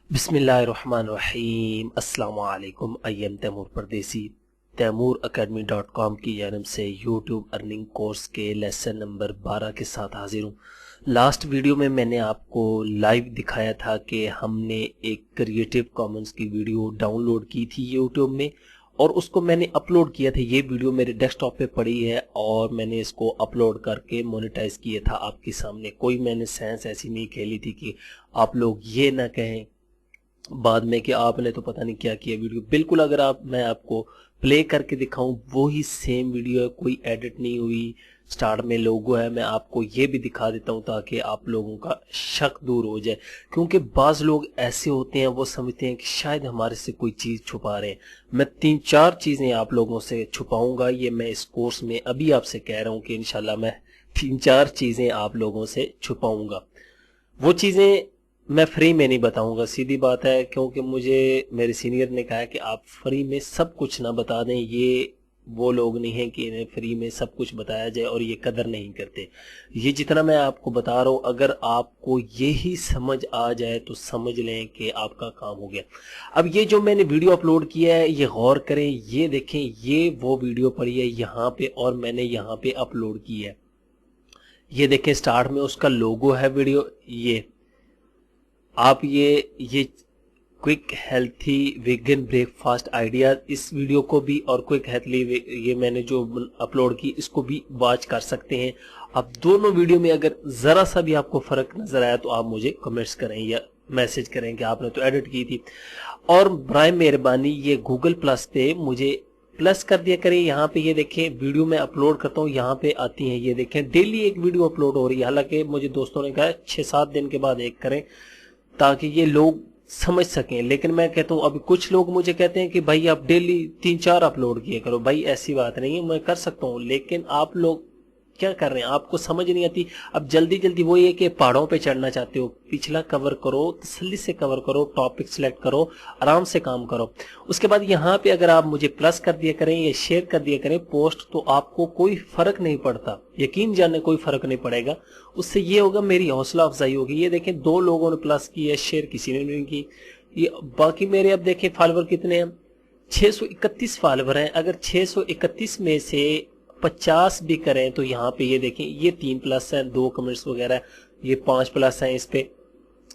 बिस्मिल्लाहिर्रहमानिर्रहीम। अस्सलाम वालेकुम। आई एम तैमूर परदेसी। तैमूरacademy.com की जानब से यूट्यूब अर्निंग कोर्स के लेसन नंबर 12 के साथ हाजिर हूँ। लास्ट वीडियो में मैंने आपको लाइव दिखाया था कि हमने एक क्रिएटिव कॉमन्स की वीडियो डाउनलोड की थी यूट्यूब में और उसको मैंने अपलोड किया था। ये वीडियो मेरे डेस्कटॉप पे पड़ी है और मैंने इसको अपलोड करके मोनेटाइज किया था आपके सामने। कोई मैंने सेंस ऐसी नहीं खेली थी कि आप लोग ये ना कहें बाद में कि आपने तो पता नहीं क्या किया वीडियो। बिल्कुल अगर मैं आपको प्ले करके दिखाऊं वो ही सेम वीडियो है, कोई एडिट नहीं हुई। स्टार्ट में लोगो है, मैं आपको ये भी दिखा देता हूं ताकि आप लोगों का शक दूर हो जाए, क्योंकि बाज लोग ऐसे होते हैं वो समझते हैं कि शायद हमारे से कोई चीज छुपा रहे हैं। मैं 3-4 चीजें आप लोगों से छुपाऊंगा। ये मैं इस कोर्स में अभी आपसे कह रहा हूं कि इंशाल्लाह मैं 3-4 चीजें आप लोगों से छुपाऊंगा। वो चीजें मैं फ्री में नहीं बताऊंगा, सीधी बात है, क्योंकि मुझे मेरे सीनियर ने कहा है कि आप फ्री में सब कुछ ना बता दें। ये वो लोग नहीं हैं कि इन्हें फ्री में सब कुछ बताया जाए और ये कदर नहीं करते। ये जितना मैं आपको बता रहा हूँ, अगर आपको यही समझ आ जाए तो समझ लें कि आपका काम हो गया। अब ये जो मैंने वीडियो अपलोड किया है ये गौर करें, ये देखें, ये वो वीडियो पड़ी है यहाँ पे और मैंने यहाँ पे अपलोड की है। ये देखें, स्टार्ट में उसका लोगो है वीडियो। ये आप ये quick healthy vegan breakfast idea, इस वीडियो को भी और क्विक हेल्थी ये मैंने जो अपलोड की इसको भी वॉच कर सकते हैं। अब दोनों वीडियो में अगर जरा सा भी आपको फर्क नजर आया तो आप मुझे कमेंट्स करें या मैसेज करें कि आपने तो एडिट की थी। और बराए मेहरबानी ये गूगल प्लस पे मुझे प्लस कर दिया करें। यहाँ पे ये देखें वीडियो मैं अपलोड करता हूँ, यहाँ पे आती हैं, ये देखें डेली एक वीडियो अपलोड हो रही है। हालांकि मुझे दोस्तों ने कहा 6-7 दिन के बाद एक करें ताकि ये लोग समझ सकें, लेकिन मैं कहता हूँ अभी कुछ लोग मुझे कहते हैं कि भाई आप डेली 3-4 अपलोड किए करो। भाई ऐसी बात नहीं है, मैं कर सकता हूँ, लेकिन आप लोग क्या कर रहे हैं, आपको समझ नहीं आती। अब जल्दी जल्दी वो ये कि पहाड़ों पे चढ़ना चाहते हो, पिछला कवर करो, तसल्ली से कवर करो, टॉपिक सिलेक्ट करो, आराम से काम करो। उसके बाद यहाँ पे अगर आप मुझे प्लस कर दिया करें या शेयर कर दिया करें पोस्ट, तो आपको कोई फर्क नहीं पड़ता, यकीन जाने कोई फर्क नहीं पड़ेगा। उससे ये होगा मेरी हौसला अफजाई होगी। ये देखें 2 लोगों ने प्लस की है, शेयर किसी ने नहीं की। ये बाकी मेरे अब देखें फॉलोवर कितने हैं, 631 फॉलोवर हैं। अगर 631 में से 50 भी करें तो यहाँ पे ये देखें ये 3 प्लस हैं, 2 कमेंट्स वगैरह, ये 5 प्लस हैं इस पे।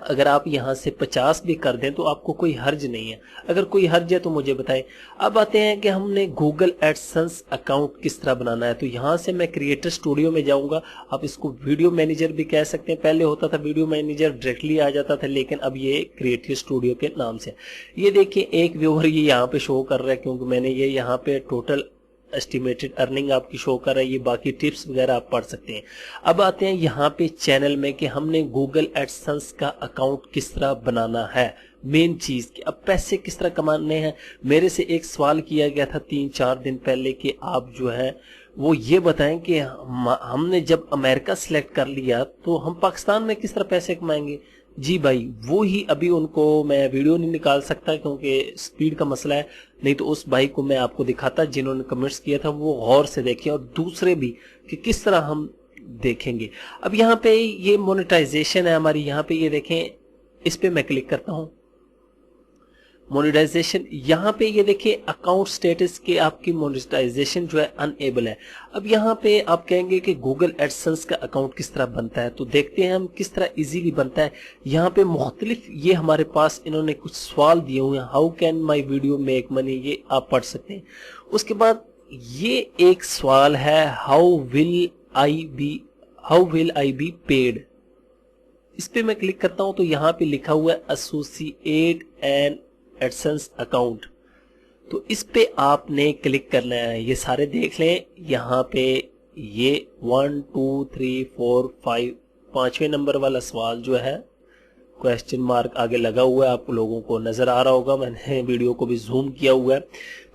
अगर आप यहाँ से 50 भी कर दें तो आपको कोई हर्ज नहीं है। अगर कोई हर्ज है तो मुझे बताएं। अब आते हैं कि हमने गूगल एडसेंस अकाउंट किस तरह बनाना है। तो यहाँ से मैं क्रिएटर स्टूडियो में जाऊंगा। आप इसको वीडियो मैनेजर भी कह सकते हैं। पहले होता था वीडियो मैनेजर, डायरेक्टली आ जाता था, लेकिन अब ये क्रिएटिव स्टूडियो के नाम से। ये देखिए एक व्यूअर ये यहाँ पे शो कर रहा है, क्योंकि मैंने ये यहाँ पे टोटल एस्टिमेटेड अर्निंग आपकी शो कर रहा है। ये बाकी टिप्स वगैरह आप पढ़ सकते हैं। अब आते हैं यहाँ पे चैनल में कि हमने गूगल एडसेंस का अकाउंट किस तरह बनाना है। मेन चीज कि अब पैसे किस तरह कमाने हैं। मेरे से एक सवाल किया गया था 3-4 दिन पहले कि आप जो है वो ये बताएं कि हमने जब अमेरिका सिलेक्ट कर लिया तो हम पाकिस्तान में किस तरह पैसे कमाएंगे। जी भाई, वो ही अभी उनको मैं वीडियो नहीं निकाल सकता क्योंकि स्पीड का मसला है, नहीं तो उस भाई को मैं आपको दिखाता जिन्होंने कमेंट्स किया था, वो गौर से देखें और दूसरे भी कि किस तरह हम देखेंगे। अब यहाँ पे ये मोनेटाइजेशन है हमारी, यहाँ पे ये देखें, इस पे मैं क्लिक करता हूँ मोनेटाइजेशन। यहाँ पे ये देखिए अकाउंट स्टेटस के आपकी मोनेटाइजेशन जो है अनएबल है। अब यहाँ पे आप कहेंगे कि गूगल एडसेंस का अकाउंट किस तरह बनता है, तो देखते हैं हम किस तरह इजीली बनता है। यहाँ पे मुख्तलिफ ये हमारे पास इन्होंने कुछ सवाल दिए हुए हैं। How can my video make money, ये आप पढ़ सकते हैं। उसके बाद ये एक सवाल है, how will I be paid. इस पे मैं क्लिक करता हूं तो यहाँ पे लिखा हुआ है एसोसिएट एन एडसेंस अकाउंट, तो इस पे आपने क्लिक करना है। ये सारे देख लें, यहाँ पे ये 1 2 3 4 5 5वें नंबर वाला सवाल जो है क्वेश्चन मार्क आगे लगा हुआ है, आप लोगों को नजर आ रहा होगा, मैंने वीडियो को भी जूम किया हुआ है।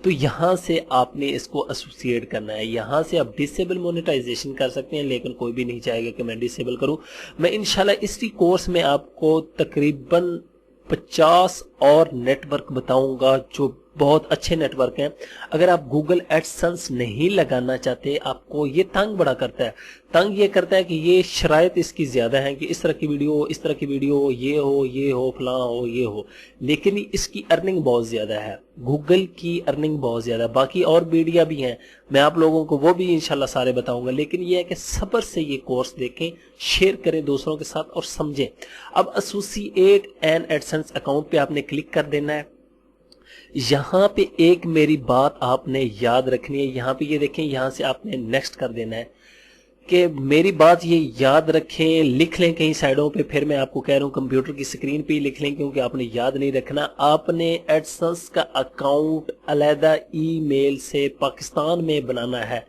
तो यहाँ से आपने इसको एसोसिएट करना है। यहाँ से आप डिसेबल मोनेटाइजेशन कर सकते हैं, लेकिन कोई भी नहीं चाहेगा कि मैं डिसेबल करूं। मैं इंशाल्लाह इसी कोर्स में आपको तकरीबन 50 और नेटवर्क बताऊंगा जो बहुत अच्छे नेटवर्क हैं। अगर आप गूगल एडसेंस नहीं लगाना चाहते, आपको ये तंग बड़ा करता है, तंग ये करता है कि ये शराइत इसकी ज्यादा है कि इस तरह की वीडियो, इस तरह की वीडियो, ये हो फलां हो, ये हो, लेकिन इसकी अर्निंग बहुत ज्यादा है, गूगल की अर्निंग बहुत ज्यादा है। बाकी और वीडियो भी हैं, मैं आप लोगों को वो भी इंशाल्लाह सारे बताऊंगा, लेकिन ये है कि सब्र से ये कोर्स देखें, शेयर करें दूसरों के साथ और समझें। अब एसोसिएट एन एडसेंस अकाउंट पे आपने क्लिक कर देना है। यहां पे एक मेरी बात आपने याद रखनी है, यहां पे ये देखें, यहां से आपने नेक्स्ट कर देना है कि मेरी बात ये याद रखें, लिख लें कहीं साइडों पे, फिर मैं आपको कह रहा हूं कंप्यूटर की स्क्रीन पे ही लिख लें, क्योंकि आपने याद नहीं रखना। आपने एडसेंस का अकाउंट अलहदा ईमेल से पाकिस्तान में बनाना है,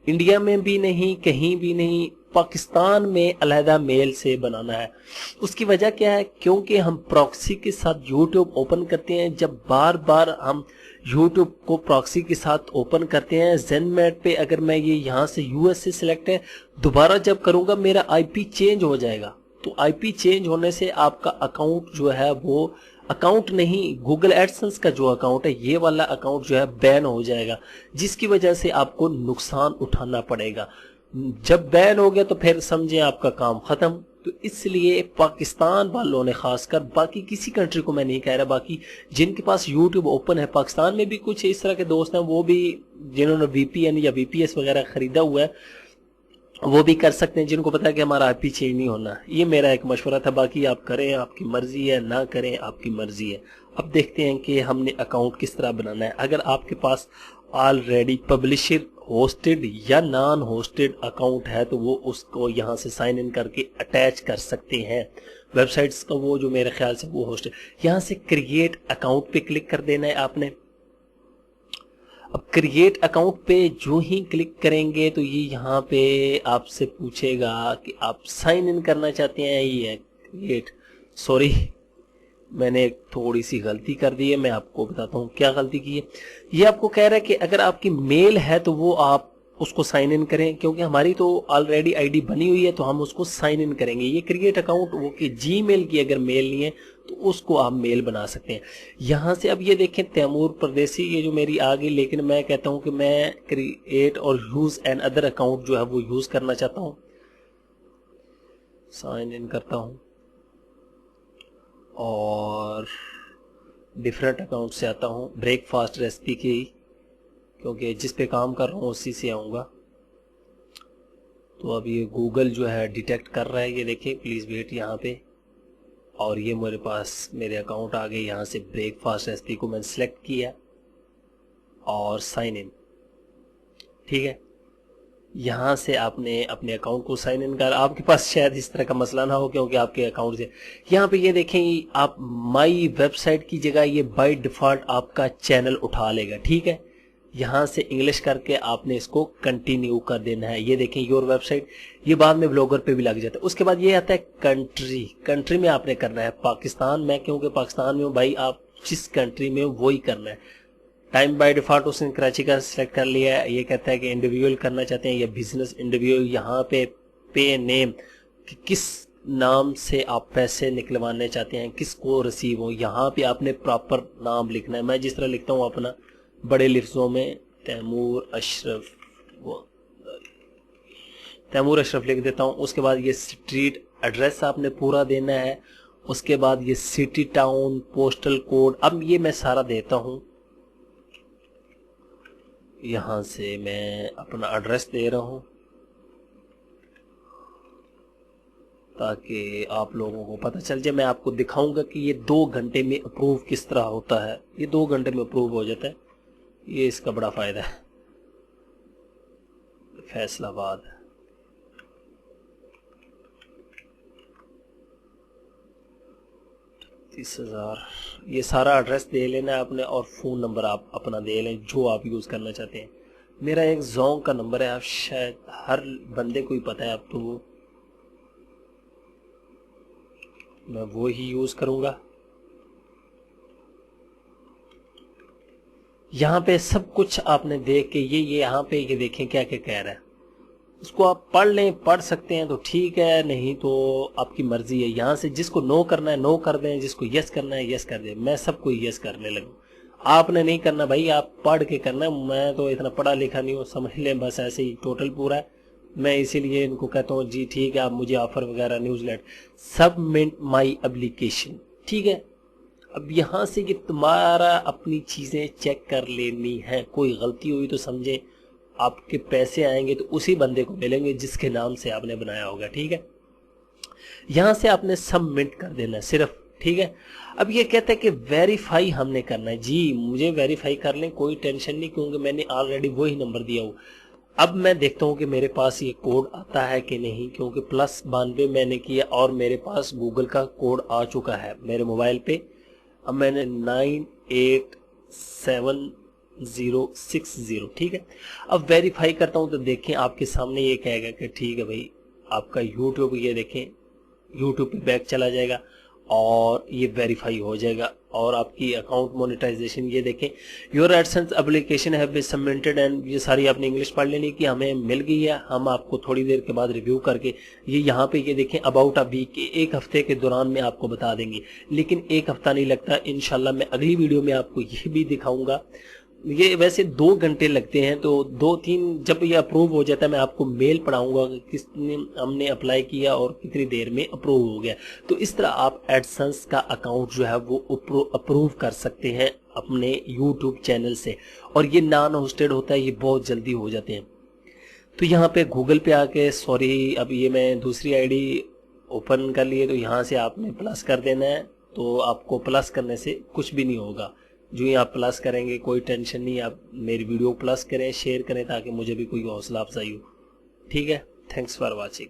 इंडिया में भी नहीं, कहीं भी नहीं, पाकिस्तान में अलहदा मेल से बनाना है। उसकी वजह क्या है? क्योंकि हम प्रॉक्सी के साथ यूट्यूब ओपन करते हैं, जब बार बार हम यूट्यूब को प्रॉक्सी के साथ ओपन करते हैं, ज़ेनमैट पे अगर मैं ये यहाँ से यूएस से सिलेक्ट है, दोबारा जब करूंगा मेरा आईपी चेंज हो जाएगा, तो आईपी चेंज होने से आपका अकाउंट जो है वो अकाउंट नहीं, गूगल एडसेंस का जो अकाउंट है ये वाला अकाउंट जो है बैन हो जाएगा, जिसकी वजह से आपको नुकसान उठाना पड़ेगा। जब बैन हो गया तो फिर समझें आपका काम खत्म। तो इसलिए पाकिस्तान वालों ने खासकर, बाकी किसी कंट्री को मैं नहीं कह रहा, बाकी जिनके पास यूट्यूब ओपन है, पाकिस्तान में भी कुछ इस तरह के दोस्त हैं, वो भी जिन्होंने वीपीएन या वीपीएस वगैरह खरीदा हुआ है वो भी कर सकते हैं, जिनको पता है कि हमारा आईपी चेंज नहीं होना। ये मेरा एक मशवरा था, बाकी आप करें, आपकी मर्जी है, ना करें आपकी मर्जी है। अब देखते हैं कि हमने अकाउंट किस तरह बनाना है। अगर आपके पास ऑलरेडी पब्लिशर होस्टेड या नॉन होस्टेड अकाउंट है तो वो उसको यहाँ से साइन इन करके अटैच कर सकते हैं वेबसाइट्स का, वो जो मेरे ख्याल से वो होस्टेड। यहाँ से क्रिएट अकाउंट पे क्लिक कर देना है आपने। अब क्रिएट अकाउंट पे जो ही क्लिक करेंगे तो ये यहाँ पे आपसे पूछेगा कि आप साइन इन करना चाहते हैं। ये है क्रिएट, सॉरी मैंने थोड़ी सी गलती कर दी है, मैं आपको बताता हूँ क्या गलती की है। ये आपको कह रहा है कि अगर आपकी मेल है तो वो आप उसको साइन इन करें, क्योंकि हमारी तो ऑलरेडी आईडी बनी हुई है तो हम उसको साइन इन करेंगे। ये क्रिएट अकाउंट वो कि जीमेल की अगर मेल नहीं है तो उसको आप मेल बना सकते हैं। यहाँ से अब ये देखें तैमूर परदेसी, ये जो मेरी आ गई, लेकिन मैं कहता हूँ कि मैं क्रिएट और यूज एन अदर अकाउंट जो है वो यूज करना चाहता हूँ। साइन इन करता हूँ और डिफरेंट अकाउंट से आता हूँ, ब्रेकफास्ट रेसिपी की, क्योंकि जिस पे काम कर रहा हूँ उसी से आऊँगा। तो अब ये गूगल जो है डिटेक्ट कर रहा है, ये देखिए प्लीज़ वेट यहाँ पे, और ये मेरे पास मेरे अकाउंट आ गए। यहाँ से ब्रेकफास्ट रेसिपी को मैंने सेलेक्ट किया और साइन इन, ठीक है। यहाँ से आपने अपने अकाउंट को साइन इन कर, आपके पास शायद इस तरह का मसला ना हो क्योंकि आपके अकाउंट से यहाँ पे ये देखें आप माई वेबसाइट की जगह ये बाय डिफॉल्ट आपका चैनल उठा लेगा, ठीक है। यहाँ से इंग्लिश करके आपने इसको कंटिन्यू कर देना है। ये देखें योर वेबसाइट, ये बाद में ब्लॉगर पे भी लग जाता है। उसके बाद ये आता है कंट्री, कंट्री में आपने करना है पाकिस्तान में, क्योंकि पाकिस्तान में भाई आप जिस कंट्री में वो ही करना है। टाइम बाय डिफॉल्ट उसने कराची का सिलेक्ट कर लिया है। ये कहता है कि इंडिविजुअल करना चाहते हैं या बिजनेस इंडिविजुअल। यहाँ पे नेम कि किस नाम से आप पैसे निकलवाने चाहते हैं, किसको रिसीव हो, यहाँ पे आपने प्रॉपर नाम लिखना है। मैं जिस तरह लिखता हूँ अपना बड़े लिफ्जों में तैमूर अशरफ, तैमूर अशरफ लिख देता हूँ। उसके बाद ये स्ट्रीट एड्रेस आपने पूरा देना है। उसके बाद ये सिटी टाउन पोस्टल कोड, अब ये मैं सारा देता हूँ। यहाँ से मैं अपना एड्रेस दे रहा हूँ ताकि आप लोगों को पता चल जाए। मैं आपको दिखाऊंगा कि ये 2 घंटे में अप्रूव किस तरह होता है। ये 2 घंटे में अप्रूव हो जाता है, ये इसका बड़ा फायदा है। फैसलाबाद, ये सारा एड्रेस दे लेना है आपने और फ़ोन नंबर आप अपना दे लें जो आप यूज़ करना चाहते हैं। मेरा एक जोंग का नंबर है, आप शायद हर बंदे को ही पता है, अब तो वो मैं वो ही यूज़ करूँगा। यहाँ पे सब कुछ आपने देख के ये यहाँ पे ये देखें क्या क्या कह रहा है। اس کو آپ پڑھ لیں، پڑھ سکتے ہیں تو ٹھیک ہے، نہیں تو آپ کی مرضی ہے. یہاں سے جس کو نو کرنا ہے نو کر دیں، جس کو یس کرنا ہے یس کر دیں. میں سب کو یس کرنے لگوں. آپ نے نہیں کرنا بھائی، آپ پڑھ کے کرنا. میں تو اتنا پڑھا لکھا نہیں ہوں، سمجھ لیں بس ایسے ہی ٹوٹل پورا ہے. میں اسی لیے ان کو کہتا ہوں جی ٹھیک ہے آپ مجھے آفر وغیرہ نیوز لیٹ سبمٹ مائی اپلیکیشن. ٹھیک ہے، اب یہاں سے یہ تمہارا اپنی چیزیں چیک کر لینی ہے. کوئی غلطی ہوئی تو سمجھے آپ کے پیسے آئیں گے تو اسی بندے کو ملیں گے جس کے نام سے آپ نے بنایا ہوگا. ٹھیک ہے، یہاں سے آپ نے سبمٹ کر دینا صرف. ٹھیک ہے، اب یہ کہتا ہے کہ ویریفائی ہم نے کرنا ہے. جی مجھے ویریفائی کر لیں، کوئی ٹینشن نہیں، کیونکہ میں نے آلریڈی وہی نمبر دیا ہوں. اب میں دیکھتا ہوں کہ میرے پاس یہ کوڈ آتا ہے کہ نہیں، کیونکہ +92 میں نے کیا اور میرے پاس گوگل کا کوڈ آ چکا ہے میرے موبائل پہ. اب میں نے 987060. ٹھیک ہے، اب ویریفائی کرتا ہوں تو دیکھیں آپ کے سامنے یہ کہے گا کہ ٹھیک ہے بھائی آپ کا یوٹیوب، یہ دیکھیں یوٹیوب پہ بیک چلا جائے گا اور یہ ویریفائی ہو جائے گا. اور آپ کی اکاؤنٹ مونیٹائزیشن یہ دیکھیں your AdSense application have been submitted and یہ ساری آپ نے انگلش پڑھ لینی کہ ہمیں مل گئی ہے. ہم آپ کو تھوڑی دیر کے بعد ریویو کر کے یہ یہاں پہ یہ دیکھیں اباؤٹ اے ویک، ایک ہفتے کے دوران میں آپ کو بتا دیں گے. لیکن ایک ہفتہ نہیں لگتا، انشاءاللہ میں اگلی ویڈیو میں آپ کو یہ بھی دکھاؤں گا. یہ ویسے 2 گھنٹے لگتے ہیں، تو 2-3 جب یہ اپروو ہو جاتا ہے میں آپ کو میل پڑھاؤں گا کہ کس نے ہم نے اپلائی کیا اور کتنی دیر میں اپروو ہو گیا. تو اس طرح آپ ایڈسنس کا اکاؤنٹ جو ہے وہ اپروو کر سکتے ہیں اپنے یوٹیوب چینل سے. اور یہ نان ہوسٹڈ ہوتا ہے، یہ بہت جلدی ہو جاتے ہیں. تو یہاں پہ گوگل پہ آ کے اب یہ میں دوسری آئی ڈی اوپن کر لیے، تو یہاں سے آپ نے پلس کر دینا ہے. تو آپ کو پلس کرنے سے کچھ بھی نہیں ہوگا. جو ہی آپ پلس کریں گے کوئی ٹینشن نہیں، آپ میری ویڈیو پلس کریں، شیئر کریں تاکہ مجھے بھی کوئی حوصلہ افزائی ہو. ٹھیک ہے، تھینکس فار واچنگ.